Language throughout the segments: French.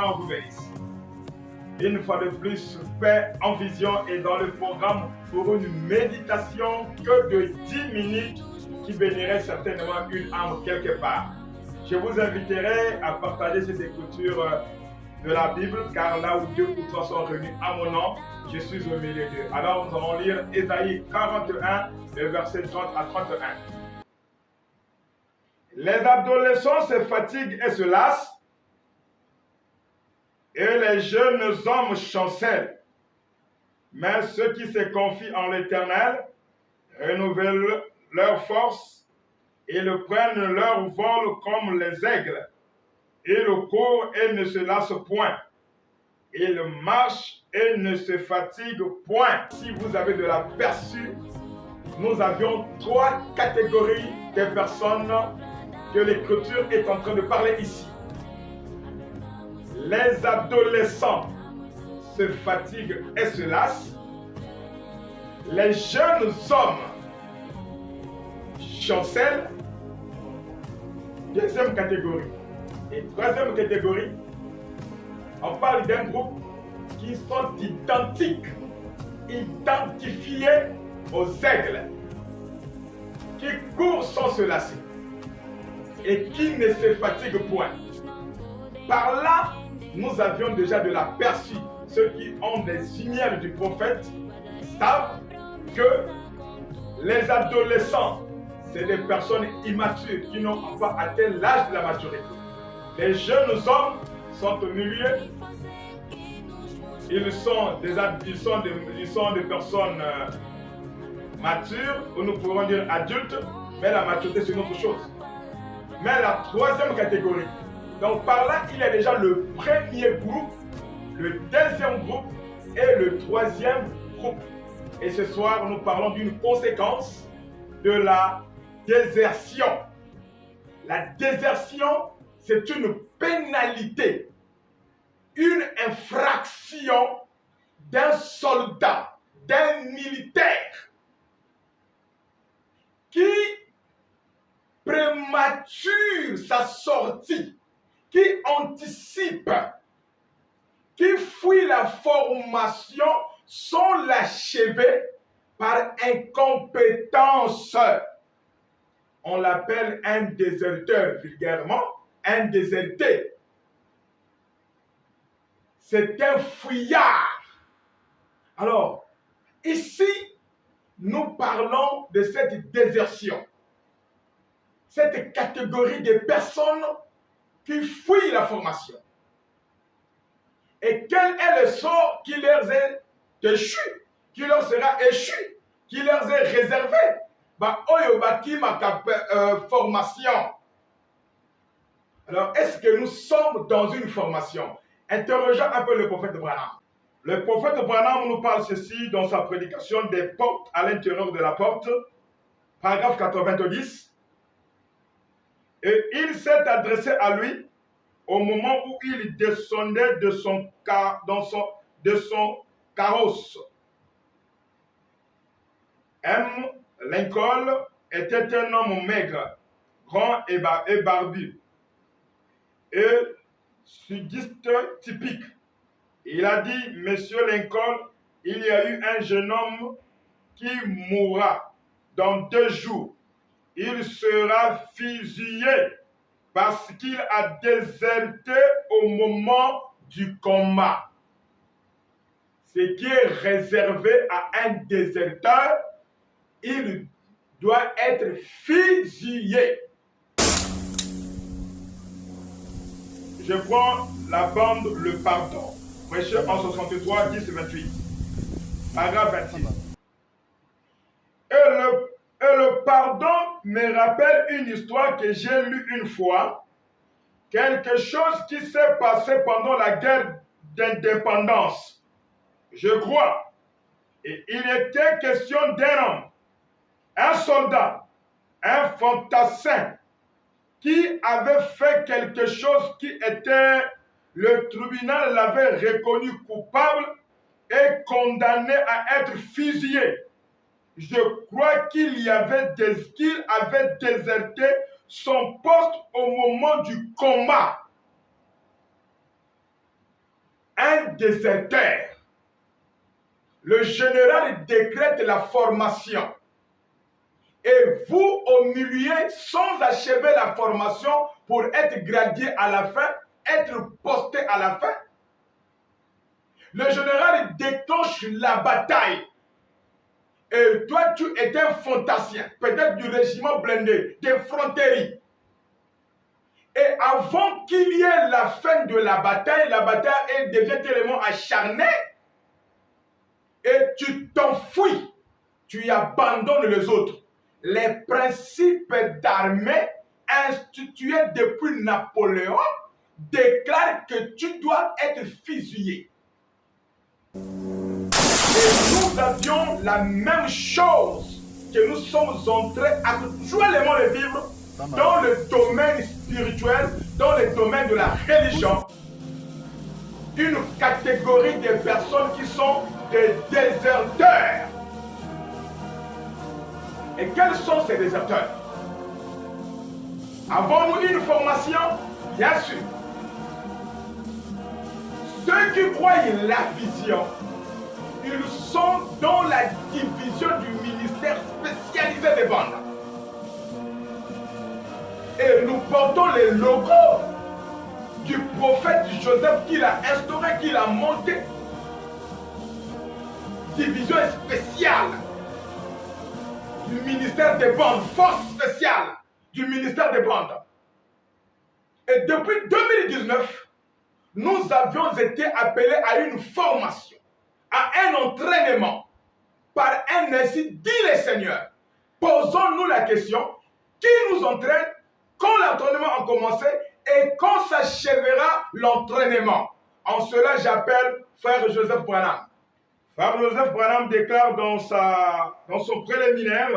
Seigneur vous bénisse. Une fois de plus, Paix en vision est dans le programme pour une méditation que de 10 minutes qui bénirait certainement une âme quelque part. Je vous inviterai à partager cette écriture de la Bible, car là où 2 ou 3 sont réunis à mon nom, je suis au milieu d'eux. Alors nous allons lire Ésaïe 41, le verset 30 à 31. Les adolescents se fatiguent et se lassent, et les jeunes hommes chancellent. Mais ceux qui se confient en l'Éternel renouvellent leur force, ils prennent leur vol comme les aigles. Ils courent et ne se lassent point. Ils marchent et ne se fatiguent point. Si vous avez de l'aperçu, nous avions 3 catégories de personnes que l'Écriture est en train de parler ici. Les adolescents se fatiguent et se lassent. Les jeunes hommes chancellent. Deuxième catégorie. Et troisième catégorie, on parle d'un groupe qui sont identifiés aux aigles, qui courent sans se lasser et qui ne se fatiguent point. Par là, nous avions déjà de l'aperçu. Ceux qui ont des signes du prophète savent que les adolescents, c'est des personnes immatures qui n'ont pas atteint l'âge de la maturité. Les jeunes hommes sont au milieu. Ils sont des personnes matures, ou nous pourrons dire adultes, mais la maturité c'est une autre chose. Mais la troisième catégorie, donc par là il y a déjà le premier groupe, le deuxième groupe et le troisième groupe. Et ce soir nous parlons d'une conséquence de la désertion. La désertion, c'est une pénalité, une infraction d'un soldat, d'un militaire qui prémature sa sortie, qui anticipe, qui fuit la formation sans l'achever par incompétence. On l'appelle un déserteur vulgairement, un déserté. C'est un fuyard. Alors, ici, nous parlons de cette désertion. Cette catégorie de personnes qui fuient la formation. Et quel est le sort qui leur est échu, qui leur sera échu, qui leur est réservé? Formation. Alors, est-ce que nous sommes dans une formation? Interrogeons un peu le prophète Branham. Le prophète Branham nous parle ceci dans sa prédication des portes à l'intérieur de la porte, paragraphe 90. Et il s'est adressé à lui au moment où il descendait de son carrosse. M. Lincoln était un homme maigre, grand et barbu, et sudiste typique. Il a dit, Monsieur Lincoln, il y a eu un jeune homme qui mourra dans 2 jours. Il sera fusillé parce qu'il a déserté au moment du combat. Ce qui est réservé à un déserteur, il doit être fusillé. Je prends la bande Le Pardon, prêché en 63, 10 et 28, paragraphe 26. Et le pardon me rappelle une histoire que j'ai lue une fois, quelque chose qui s'est passé pendant la guerre d'indépendance, je crois. Et il était question d'un homme, un soldat, un fantassin, qui avait fait quelque chose qui était, le tribunal l'avait reconnu coupable et condamné à être fusillé. Je crois qu'il avait déserté son poste au moment du combat. un déserteur. Le général décrète la formation. Et vous, au milieu, sans achever la formation pour être gradué à la fin, être posté à la fin, le général déclenche la bataille. Et toi, tu étais un fantassien, peut-être du régiment blindé, des fronteries. Et avant qu'il y ait la fin de la bataille devient tellement acharnée, et tu t'enfuis, tu abandonnes les autres. Les principes d'armée institués depuis Napoléon déclarent que tu dois être fusillé. Et nous avions la même chose que nous sommes en train actuellement de vivre dans le domaine spirituel, dans le domaine de la religion. Une catégorie de personnes qui sont des déserteurs. Et quels sont ces déserteurs? Avons-nous une formation? Bien sûr. Ceux qui croient la vision, ils sont dans la division du ministère spécialisé des bandes. Et nous portons les logos du prophète Joseph qu'il a instauré, qu'il a monté. Division spéciale du ministère des bandes, force spéciale du ministère des bandes. Et depuis 2019, nous avions été appelés à une formation, à un entraînement, par un ainsi dit le Seigneur. Posons-nous la question, qui nous entraîne, quand l'entraînement a commencé et quand s'achèvera l'entraînement? En cela, j'appelle frère Joseph Branham. Frère Joseph Branham déclare dans son préliminaire,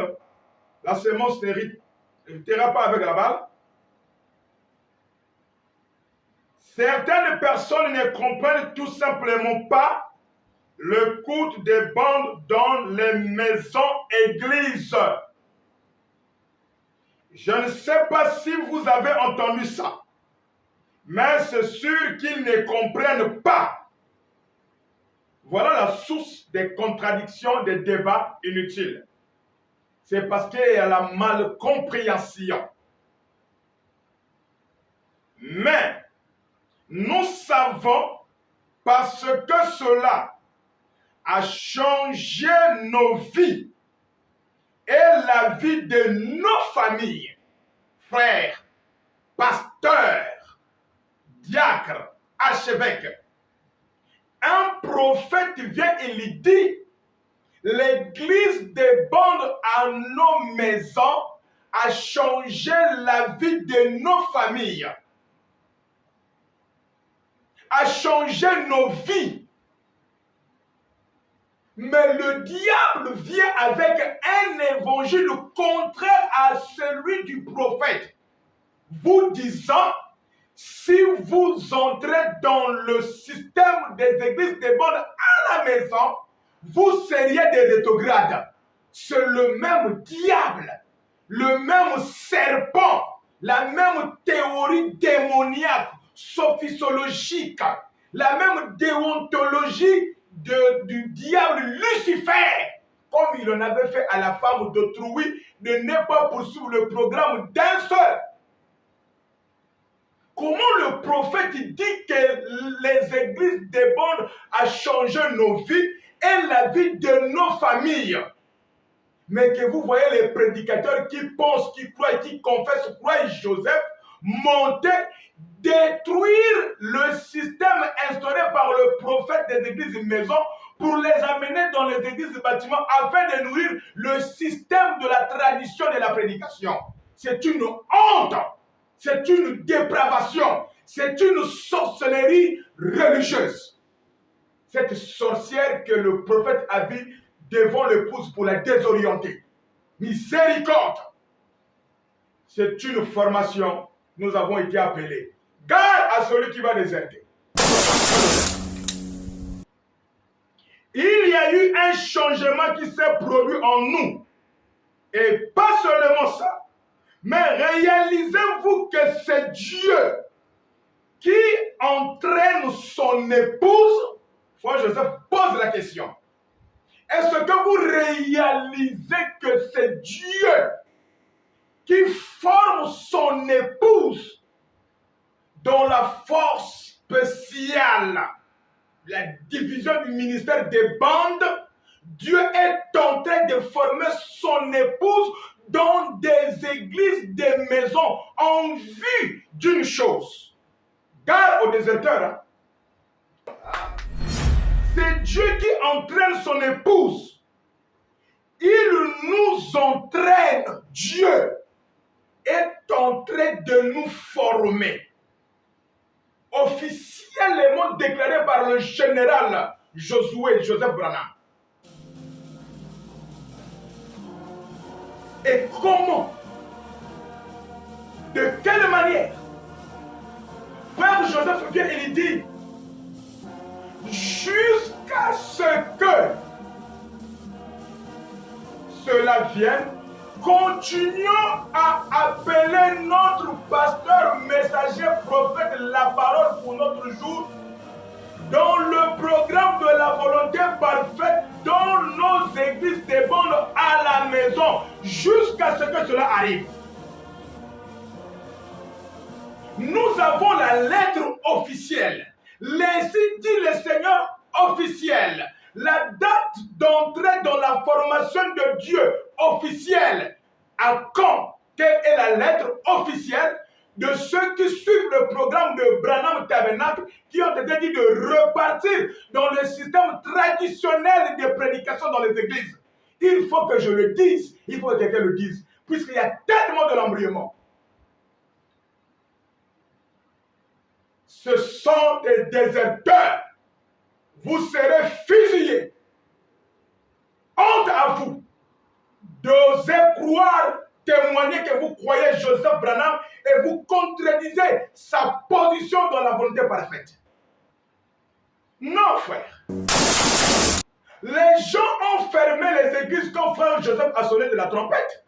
la semence n'héritera pas avec la balle. Certaines personnes ne comprennent tout simplement pas le coût des bandes dans les maisons-églises. Je ne sais pas si vous avez entendu ça, mais c'est sûr qu'ils ne comprennent pas. Voilà la source des contradictions, des débats inutiles. C'est parce qu'il y a la malcompréhension. Mais nous savons, parce que cela a changé nos vies et la vie de nos familles, frères, pasteurs, diacres, archevêques. Un prophète vient et lui dit, l'église des bandes à nos maisons a changé la vie de nos familles, a changé nos vies. Mais le diable vient avec un évangile contraire à celui du prophète, vous disant, si vous entrez dans le système des églises des bandes à la maison, vous seriez des rétrogrades. C'est le même diable, le même serpent, la même théorie démoniaque, sophistologique, la même déontologie du diable Lucifer, comme il en avait fait à la femme d'autrui, de ne pas poursuivre le programme d'un seul. Comment le prophète dit que les églises des bandes a changé nos vies et la vie de nos familles? Mais que vous voyez les prédicateurs qui pensent, qui croient, qui confessent, croient Joseph, monter, détruire le système instauré par le prophète des églises maisons pour les amener dans les églises bâtiments afin de nourrir le système de la tradition de la prédication. C'est une honte. C'est une dépravation, c'est une sorcellerie religieuse. Cette sorcière que le prophète a vue devant l'épouse pour la désorienter. Miséricorde. C'est une formation, nous avons été appelés. Garde à celui qui va déserter. Il y a eu un changement qui s'est produit en nous. Et pas seulement ça. Mais réalisez-vous que c'est Dieu qui entraîne son épouse, frère Joseph pose la question. Est-ce que vous réalisez que c'est Dieu qui forme son épouse dans la force spéciale, la division du ministère des bandes? Dieu est en train de former son épouse dans des églises, des maisons, en vue d'une chose. Garde aux déserteurs. C'est Dieu qui entraîne son épouse. Il nous entraîne. Dieu est en train de nous former. Officiellement déclaré par le général Josué Joseph Branham. Et comment? De quelle manière? Frère Joseph vient et il dit, jusqu'à ce que cela vienne, continuons à appeler notre pasteur, messager, prophète, la parole pour notre jour, dans le programme de la volonté parfaite, dans nos églises des bandes à la maison, jusqu'à ce que cela arrive. Nous avons la lettre officielle, l'ainsi dit le Seigneur officiel, la date d'entrée dans la formation de Dieu officielle. À quand? Quelle est la lettre officielle de ceux qui suivent le programme de Branham Tabernacle, qui ont été dit de repartir dans le système traditionnel de prédication dans les églises? Il faut que je le dise, il faut que quelqu'un le dise, puisqu'il y a tellement de l'embrayement. Ce sont des déserteurs. Vous serez fusillés. Honte à vous d'oser croire, témoigner que vous croyez Joseph Branham et vous contredisez sa position dans la volonté parfaite. Non, frère. Les gens ont fermé les églises quand frère Joseph a sonné de la trompette.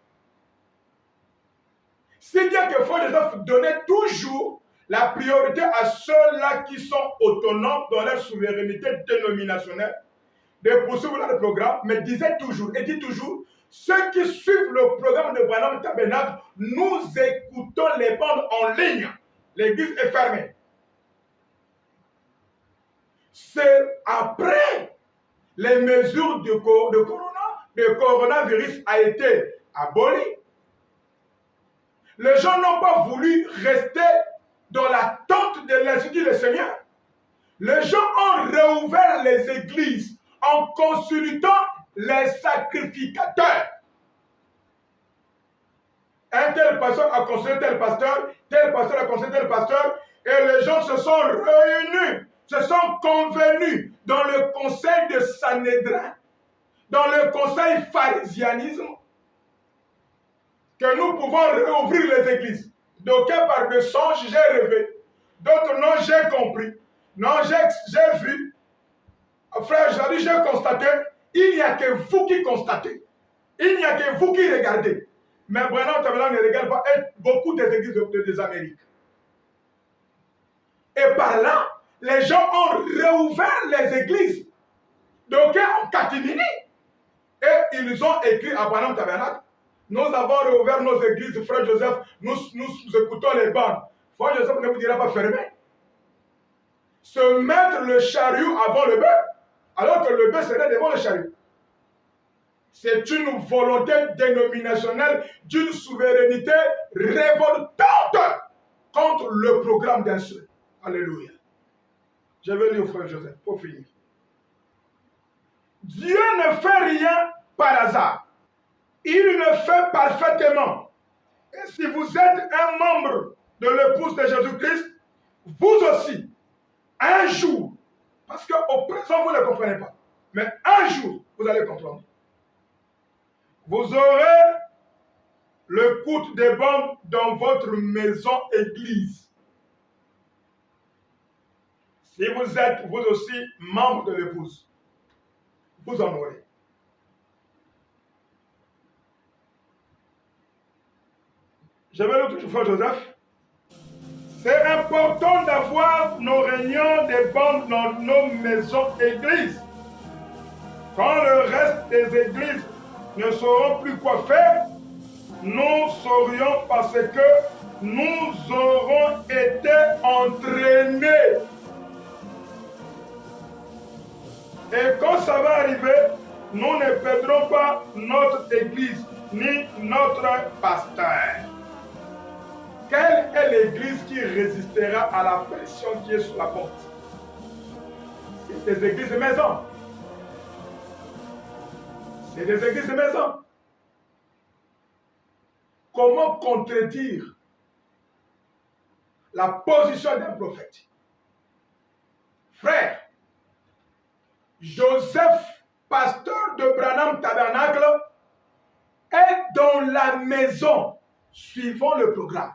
C'est bien que frère Joseph donnait toujours la priorité à ceux-là qui sont autonomes dans leur souveraineté dénominationnelle de poursuivre le programme, mais disait toujours, et dit toujours, ceux qui suivent le programme de Branham Tabernacle, nous écoutons les bandes en ligne. L'église est fermée. C'est après les mesures de coronavirus a été aboli. Les gens n'ont pas voulu rester dans l'attente de l'Institut du Seigneur. Les gens ont réouvert les églises en consultant les sacrificateurs. Un tel pasteur a conseillé tel pasteur a conseillé tel pasteur, et les gens se sont réunis, se sont convenus dans le conseil de Sanhédrin, dans le conseil pharisianisme, que nous pouvons réouvrir les églises. D'aucuns par de songes, j'ai rêvé. D'autres non, j'ai compris. Non, j'ai vu. Frère, j'ai constaté. Il n'y a que vous qui constatez. Il n'y a que vous qui regardez. Mais Branham Tabernacle ne regarde pas beaucoup des églises des Amériques. Et par là, les gens ont réouvert les églises. D'aucuns ont catimini. Et ils ont écrit à Branham Tabernacle. Nous avons réouvert nos églises, frère Joseph, nous écoutons les bandes. Frère Joseph ne vous dira pas fermer. Se mettre le chariot avant le bœuf, alors que le bœuf serait devant le chariot. C'est une volonté dénominationnelle d'une souveraineté révoltante contre le programme d'un seul. Alléluia. Je vais lire frère Joseph pour finir. Dieu ne fait rien par hasard. Il le fait parfaitement. Et si vous êtes un membre de l'épouse de Jésus-Christ, vous aussi, un jour, parce qu'au présent, vous ne comprenez pas, mais un jour, vous allez comprendre. Vous aurez le culte des bandes dans votre maison église. Si vous êtes, vous aussi, membre de l'épouse, vous en aurez. Je vais le toucher, frère Joseph. C'est important d'avoir nos réunions des bandes dans nos maisons églises. Quand le reste des églises ne sauront plus quoi faire, nous saurions parce que nous aurons été entraînés. Et quand ça va arriver, nous ne perdrons pas notre église ni notre pasteur. Quelle est l'église qui résistera à la pression qui est sur la porte? C'est des églises de maison. C'est des églises de maison. Comment contredire la position d'un prophète? Frère, Joseph, pasteur de Branham Tabernacle, est dans la maison suivant le programme.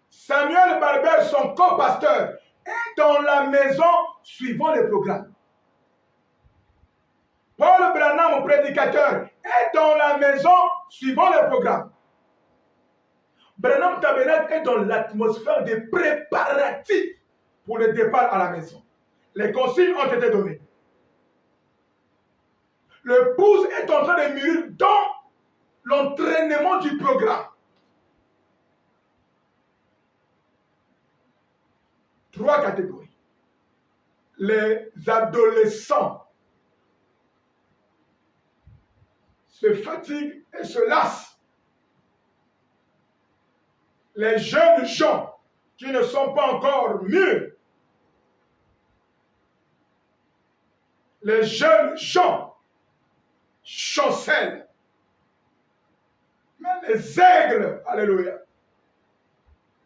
Samuel Barber, son co-pasteur, est dans la maison suivant le programme. Paul Branham, prédicateur, est dans la maison suivant le programme. Branham Tabernacle est dans l'atmosphère des préparatifs pour le départ à la maison. Les consignes ont été données. Le pouce est en train de mûrir dans l'entraînement du programme. 3 catégories. Les adolescents se fatiguent et se lassent. Les jeunes gens qui ne sont pas encore mûrs. Les jeunes gens chancellent. Mais les aigles, alléluia,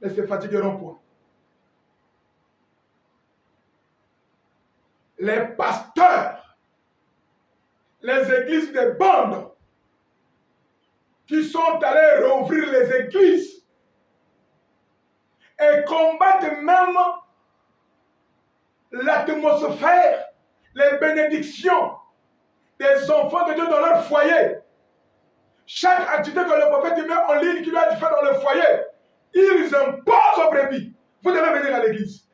ne se fatigueront point. Les pasteurs, les églises des bandes, qui sont allés rouvrir les églises et combattent même l'atmosphère, les bénédictions des enfants de Dieu dans leur foyer. Chaque activité que le prophète met en ligne, qu'il a fait dans le foyer, ils imposent aux brebis. Vous devez venir à l'église.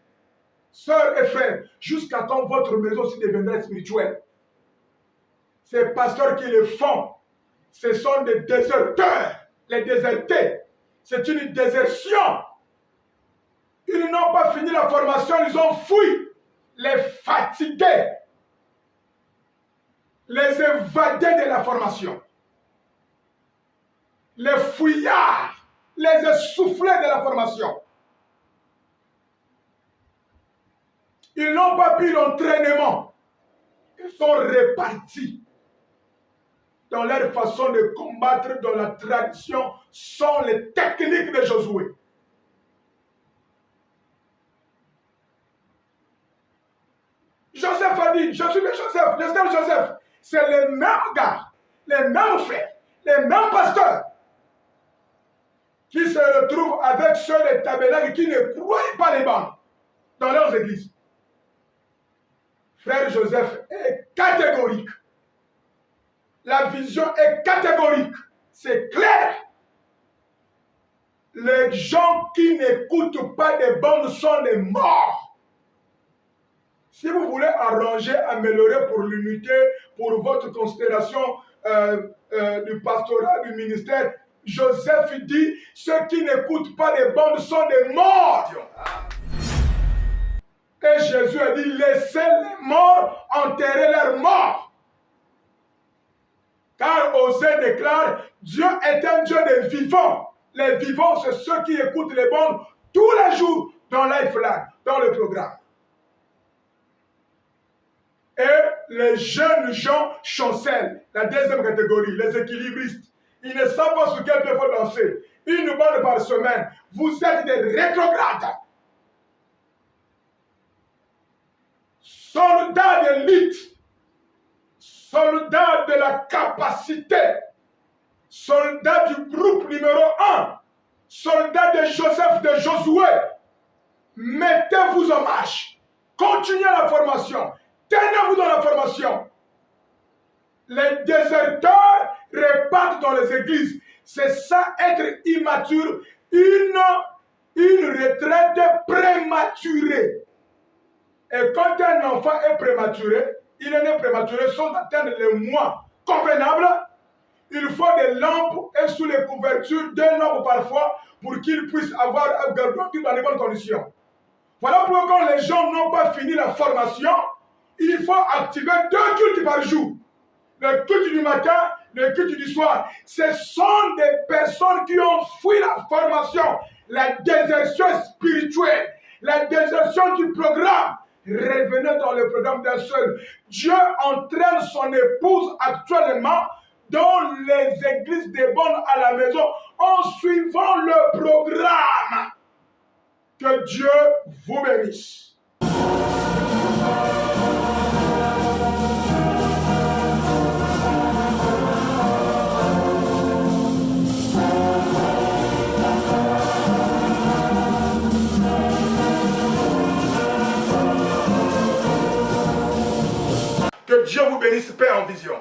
Sœurs et frères, jusqu'à quand votre maison aussi deviendra spirituelle? Ces pasteurs qui le font, ce sont des déserteurs, les désertés. C'est une désertion. Ils n'ont pas fini la formation, ils ont fui. Les fatigués, les évadés de la formation, les fouillards, les essoufflés de la formation. Ils n'ont pas pu l'entraînement. Ils sont répartis dans leur façon de combattre dans la tradition sans les techniques de Josué. Joseph a dit, je suis le Joseph, Joseph. C'est les mêmes gars, les mêmes frères, les mêmes pasteurs qui se retrouvent avec ceux des tabernacles qui ne croient pas les bandes dans leurs églises. Frère Joseph est catégorique. La vision est catégorique. C'est clair. Les gens qui n'écoutent pas des bandes sont des morts. Si vous voulez arranger, améliorer pour l'unité, pour votre considération du pastorat, du ministère, Joseph dit, ceux qui n'écoutent pas les bandes sont des morts. Et Jésus a dit, laissez les morts enterrer leurs morts. Car Osée déclare, Dieu est un Dieu des vivants. Les vivants, c'est ceux qui écoutent les bandes tous les jours dans Lifeline, dans le programme. Et les jeunes gens chancellent. La deuxième catégorie, les équilibristes. Ils ne savent pas sur quel pied il faut danser. Une bande par semaine. Vous êtes des rétrogrades. Soldats d'élite. Soldats de la capacité. Soldats du groupe numéro 1. Soldats de Joseph, de Josué. Mettez-vous en marche. Continuez la formation. Tenez-vous dans la formation. Les déserteurs repartent dans les églises. C'est ça, être immature, une une retraite prématurée. Et quand un enfant est prématuré, il est né prématuré sans atteindre les mois convenables, il faut des lampes et sous les couvertures d'un lampe parfois pour qu'il puisse avoir un gardien dans les bonnes conditions. Voilà pourquoi quand les gens n'ont pas fini la formation, il faut activer 2 cultes par jour. Le culte du matin, le culte du soir. Ce sont des personnes qui ont fui la formation, la désertion spirituelle, la désertion du programme. Revenez dans le programme d'un seul. Dieu entraîne son épouse actuellement dans les églises des bonnes à la maison en suivant le programme. Que Dieu vous bénisse. Que Dieu vous bénisse, Père en vision.